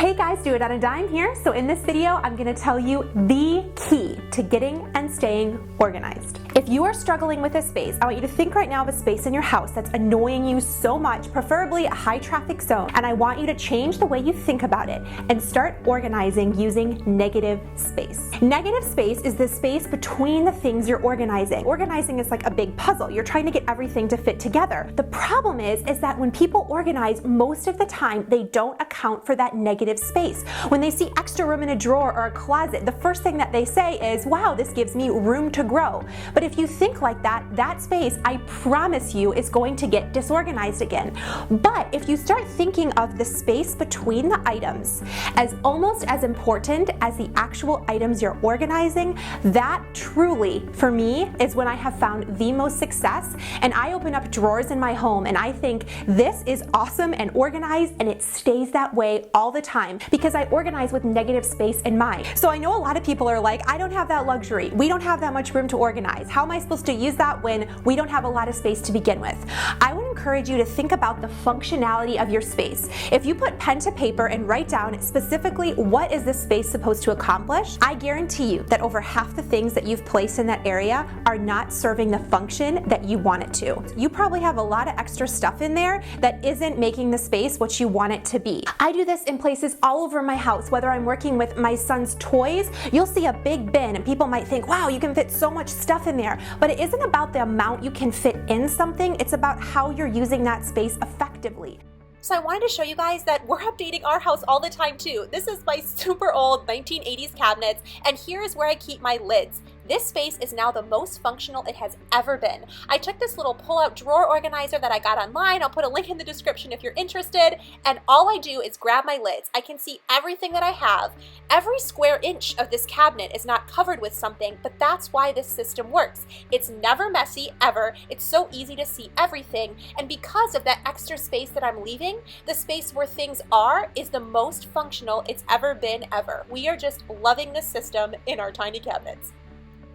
Hey guys, Doitonadime here. So in this video, I'm gonna tell you the key to getting and staying organized. If you are struggling with a space, I want you to think right now of a space in your house that's annoying you so much, preferably a high traffic zone, and I want you to change the way you think about it and start organizing using negative space. Negative space is the space between the things you're organizing. Organizing is like a big puzzle. You're trying to get everything to fit together. The problem is that when people organize, most of the time, they don't account for that negative space. When they see extra room in a drawer or a closet, the first thing that they say is, wow, this gives me room to grow. But if you think like that, that space, I promise you, is going to get disorganized again. But if you start thinking of the space between the items as almost as important as the actual items you're organizing, that truly, for me, is when I have found the most success. And I open up drawers in my home and I think this is awesome and organized, and it stays that way all the time because I organize with negative space in mind. So I know a lot of people are like, I don't have that luxury. We don't have that much room to organize. How am I supposed to use that when we don't have a lot of space to begin with? I would encourage you to think about the functionality of your space. If you put pen to paper and write down specifically what is this space supposed to accomplish, I guarantee you that over half the things that you've placed in that area are not serving the function that you want it to. You probably have a lot of extra stuff in there that isn't making the space what you want it to be. I do this in places all over my house, whether I'm working with my son's toys. You'll see a big bin and people might think, wow, you can fit so much stuff in there. But it isn't about the amount you can fit in something, it's about how you're using that space effectively. So I wanted to show you guys that we're updating our house all the time too. This is my super old 1980s cabinets, and here's where I keep my lids. This space is now the most functional it has ever been. I took this little pull-out drawer organizer that I got online. I'll put a link in the description if you're interested. And all I do is grab my lids. I can see everything that I have. Every square inch of this cabinet is not covered with something, but that's why this system works. It's never messy, ever. It's so easy to see everything. And because of that extra space that I'm leaving, the space where things are is the most functional it's ever been, ever. We are just loving this system in our tiny cabinets.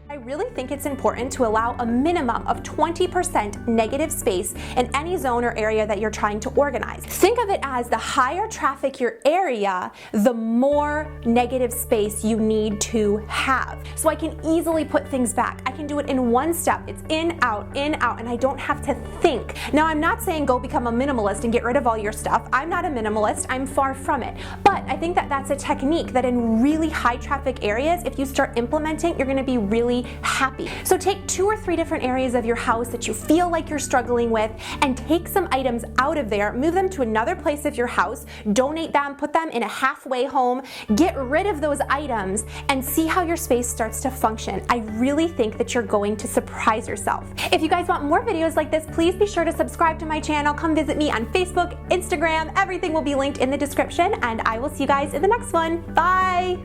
I really think it's important to allow a minimum of 20% negative space in any zone or area that you're trying to organize. Think of it as the higher traffic your area, the more negative space you need to have. So I can easily put things back. I can do it in one step. It's in, out, and I don't have to think. Now, I'm not saying go become a minimalist and get rid of all your stuff. I'm not a minimalist. I'm far from it. But I think that that's a technique that in really high traffic areas, if you start implementing, you're going to be really happy. So take 2 or 3 different areas of your house that you feel like you're struggling with and take some items out of there, move them to another place of your house, donate them, put them in a halfway home, get rid of those items and see how your space starts to function. I really think that you're going to surprise yourself. If you guys want more videos like this, please be sure to subscribe to my channel. Come visit me on Facebook, Instagram. Everything will be linked in the description, and I will see you guys in the next one. Bye!